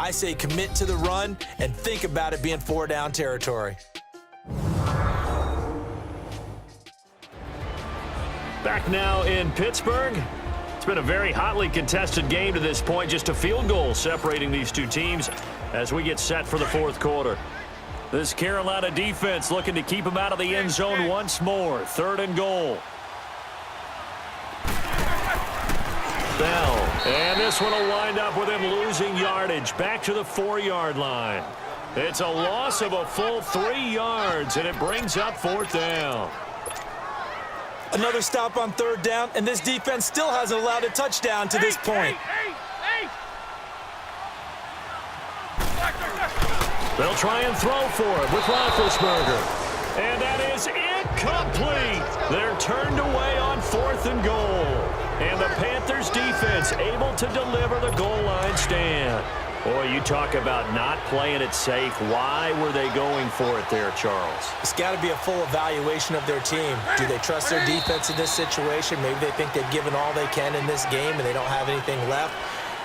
I say commit to the run and think about it being 4-down territory. Back now in Pittsburgh. It's been a very hotly contested game to this point. Just a field goal separating these two teams as we get set for the fourth quarter. This Carolina defense looking to keep them out of the end zone once more. 3rd and goal. Bell. And this one will wind up with him losing yardage back to the 4-yard line. It's a loss of a full 3 yards, and it brings up 4th down. Another stop on 3rd down, and this defense still hasn't allowed a touchdown to this point. They'll try and throw for it with Roethlisberger. And that is incomplete. They're turned away on 4th and goal. And the Panthers defense able to deliver the goal line stand. Boy, you talk about not playing it safe. Why were they going for it there, Charles? It's got to be a full evaluation of their team. Do they trust their defense in this situation? Maybe they think they've given all they can in this game and they don't have anything left.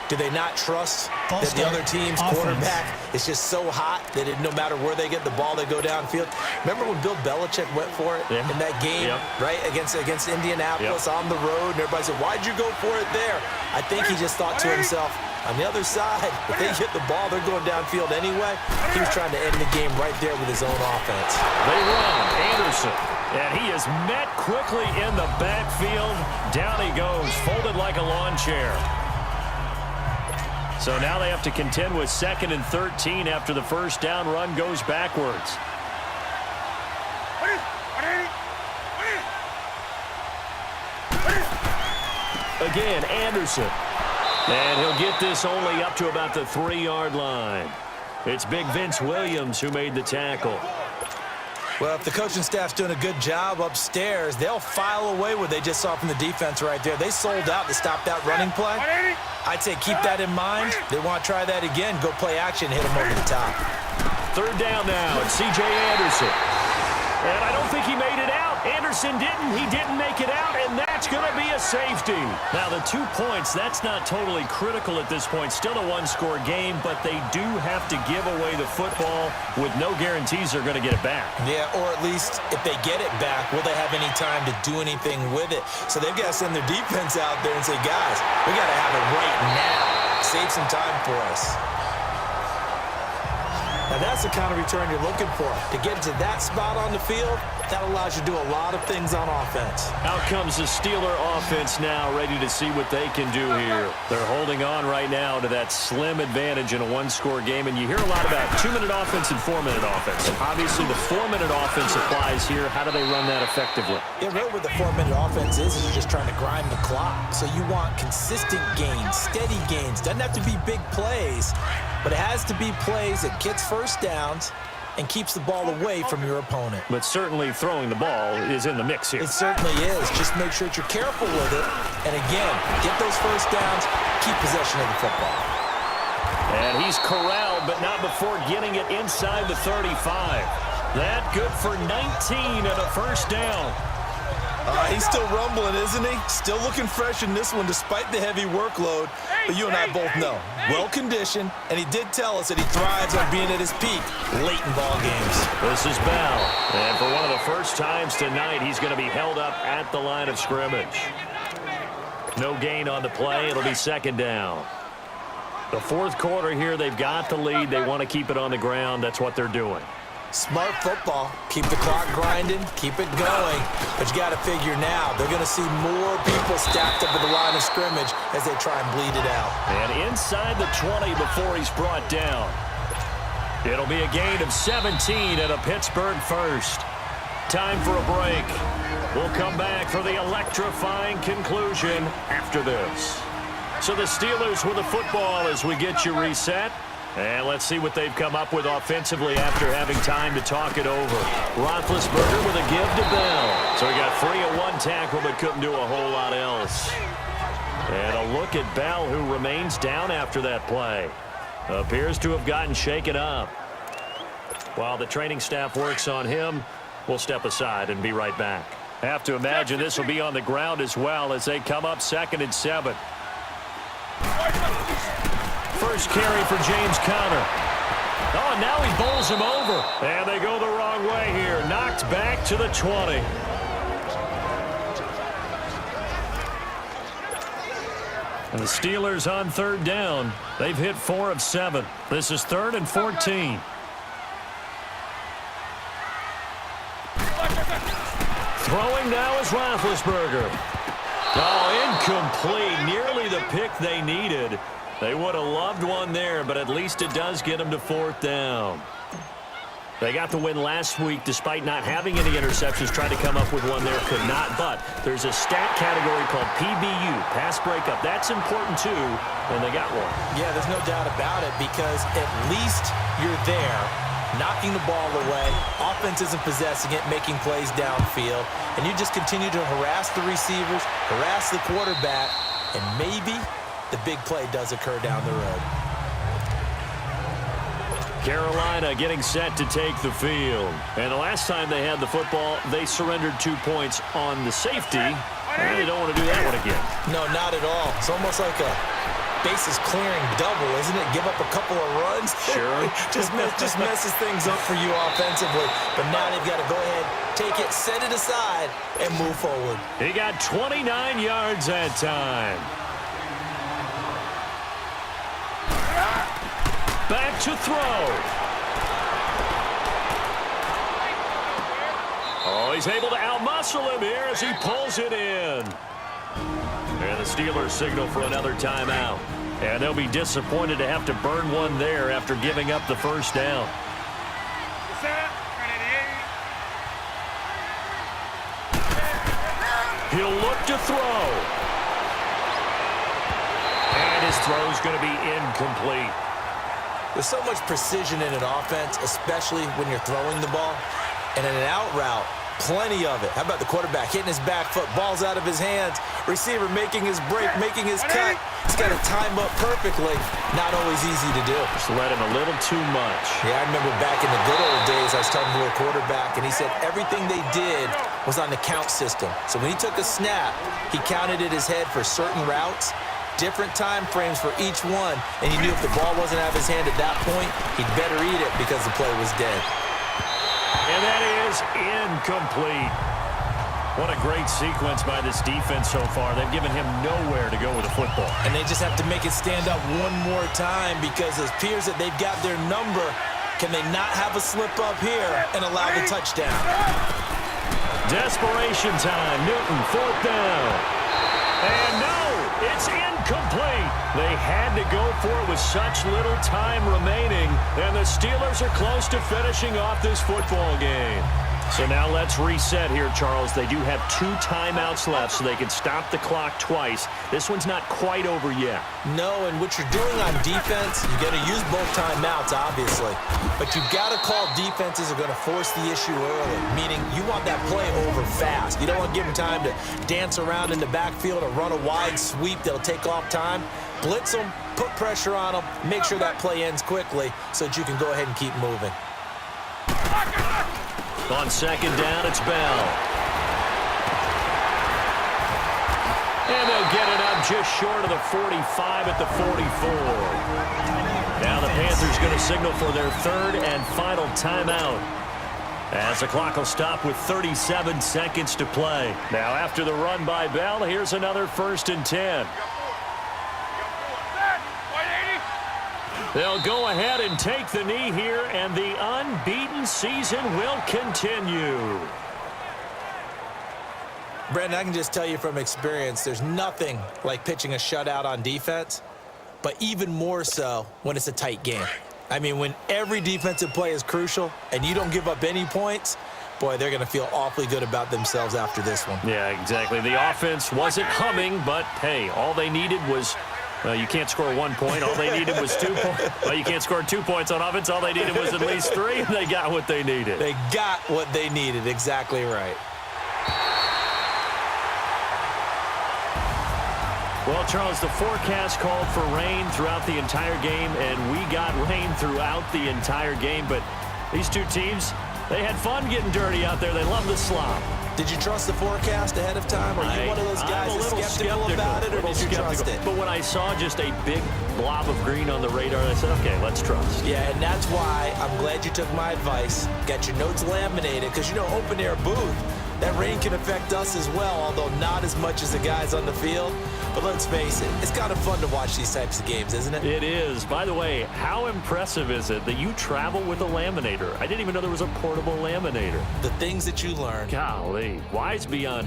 Do they not trust that the other team's quarterback is just so hot that no matter where they get the ball, they go downfield? Remember when Bill Belichick went for it in that game, right, against Indianapolis on the road, and everybody said, why'd you go for it there? I think he just thought to himself, on the other side, if they hit the ball, they're going downfield anyway. He was trying to end the game right there with his own offense. They run Anderson, and he is met quickly in the backfield. Down he goes, folded like a lawn chair. So now they have to contend with 2nd and 13 after the first down run goes backwards. Again, Anderson. And he'll get this only up to about the 3-yard line. It's Big Vince Williams who made the tackle. Well, if the coaching staff's doing a good job upstairs, they'll file away what they just saw from the defense right there. They sold out to stop that running play. I'd say keep that in mind. They want to try that again. Go play action, hit them over the top. 3rd down now, it's C.J. Anderson. And I don't think he made it out. Anderson didn't. He didn't make it out, and that's going to be a safety. Now, the 2 points, that's not totally critical at this point. Still a 1-score game, but they do have to give away the football with no guarantees they're going to get it back. Yeah, or at least if they get it back, will they have any time to do anything with it? So they've got to send their defense out there and say, guys, we got to have it right now. Save some time for us. Now, that's the kind of return you're looking for. To get to that spot on the field, that allows you to do a lot of things on offense. Out comes the Steeler offense now, ready to see what they can do here. They're holding on right now to that slim advantage in a 1-score game, and you hear a lot about 2-minute offense and 4-minute offense. Obviously, the 4-minute offense applies here. How do they run that effectively? Yeah, really what the 4-minute offense is you're just trying to grind the clock. So you want consistent gains, steady gains. Doesn't have to be big plays, but it has to be plays that gets first downs and keeps the ball away from your opponent. But certainly throwing the ball is in the mix here. It certainly is. Just make sure that you're careful with it. And again, get those first downs, keep possession of the football. And he's corralled, but not before getting it inside the 35. That good for 19 and a first down. He's still rumbling, isn't he? Still looking fresh in this one despite the heavy workload. But you and I both know, well-conditioned, and he did tell us that he thrives on being at his peak late in ball games. This is Bell. And for one of the first times tonight, he's going to be held up at the line of scrimmage. No gain on the play. It'll be 2nd down. The fourth quarter here, they've got the lead. They want to keep it on the ground. That's what they're doing. Smart football. Keep the clock grinding. Keep it going. But you got to figure now, they're going to see more people stacked up at the line of scrimmage as they try and bleed it out. And inside the 20 before he's brought down. It'll be a gain of 17 and a Pittsburgh first. Time for a break. We'll come back for the electrifying conclusion after this. So the Steelers with the football as we get you reset. And let's see what they've come up with offensively after having time to talk it over. Roethlisberger with a give to Bell. So he got free of 1 tackle but couldn't do a whole lot else. And a look at Bell, who remains down after that play. Appears to have gotten shaken up. While the training staff works on him, we'll step aside and be right back. Have to imagine this will be on the ground as well as they come up 2nd and 7. First carry for James Conner. Oh, and now he bowls him over. And they go the wrong way here. Knocked back to the 20. And the Steelers on third down. They've hit 4 of 7. This is 3rd and 14. Throwing now is Roethlisberger. Oh, incomplete. Nearly the pick they needed. They would have loved one there, but at least it does get them to 4th down. They got the win last week despite not having any interceptions. Tried to come up with one there, could not. But there's a stat category called PBU, pass breakup. That's important too, and they got one. Yeah, there's no doubt about it because at least you're there, knocking the ball away. Offense isn't possessing it, making plays downfield. And you just continue to harass the receivers, harass the quarterback, and maybe the big play does occur down the road. Carolina getting set to take the field. And the last time they had the football, they surrendered 2 points on the safety. They don't want to do that one again. No, not at all. It's almost like a bases clearing double, isn't it? Give up a couple of runs. Sure. just messes things up for you offensively. But now they've got to go ahead, take it, set it aside, and move forward. He got 29 yards that time. Back to throw. Oh, he's able to outmuscle him here as he pulls it in. And the Steelers signal for another timeout. And they'll be disappointed to have to burn one there after giving up the first down. He'll look to throw. And his throw's going to be incomplete. There's so much precision in an offense, especially when you're throwing the ball. And in an out route, plenty of it. How about the quarterback hitting his back foot, ball's out of his hands, receiver making his break, making his cut. He's got to time up perfectly. Not always easy to do. Just let him a little too much. Yeah, I remember back in the good old days, I was talking to a quarterback, and he said everything they did was on the count system. So when he took a snap, he counted in his head for certain routes, different time frames for each one, and he knew if the ball wasn't out of his hand at that point, he'd better eat it because the play was dead. And that is incomplete. What a great sequence by this defense so far. They've given him nowhere to go with the football. And they just have to make it stand up one more time because it appears that they've got their number. Can they not have a slip up here and allow the touchdown? Desperation time. Newton, 4th down. And no, it's incomplete. They had to go for it with such little time remaining, and the Steelers are close to finishing off this football game. So now let's reset here, Charles. They do have 2 timeouts left, so they can stop the clock twice. This one's not quite over yet. No, and what you're doing on defense, you're going to use both timeouts, obviously. But you've got to call defenses are going to force the issue early, meaning you want that play over fast. You don't want to give them time to dance around in the backfield or run a wide sweep that'll take off time. Blitz them, put pressure on them, make sure that play ends quickly so that you can go ahead and keep moving. On 2nd down, it's Bell. And they'll get it up just short of the 45 at the 44. Now the Panthers going to signal for their 3rd and final timeout, as the clock will stop with 37 seconds to play. Now after the run by Bell, here's another 1st and 10. They'll go ahead and take the knee here, and the unbeaten season will continue. Brandon, I can just tell you from experience, there's nothing like pitching a shutout on defense, but even more so when it's a tight game. I mean, when every defensive play is crucial and you don't give up any points, boy, they're going to feel awfully good about themselves after this one. Yeah, exactly. The offense wasn't humming, but, hey, all they needed was you can't score 1 point. All they needed was 2 points. Well, you can't score 2 points on offense. All they needed was at least 3, and they got what they needed. They got what they needed. Exactly right. Well, Charles, the forecast called for rain throughout the entire game, and we got rain throughout the entire game. But these two teams, they had fun getting dirty out there. They love the slop. Did you trust the forecast ahead of time? Or are you one of those guys I'm a that's little skeptical about it, or did you trust it? But when I saw just a big blob of green on the radar, I said, okay, let's trust. Yeah, and that's why I'm glad you took my advice. Got your notes laminated, because, you know, open air booth, that rain can affect us as well, although not as much as the guys on the field. But let's face it, it's kind of fun to watch these types of games, isn't it? It is. By the way, how impressive is it that you travel with a laminator? I didn't even know there was a portable laminator. The things that you learn. Golly, wise beyond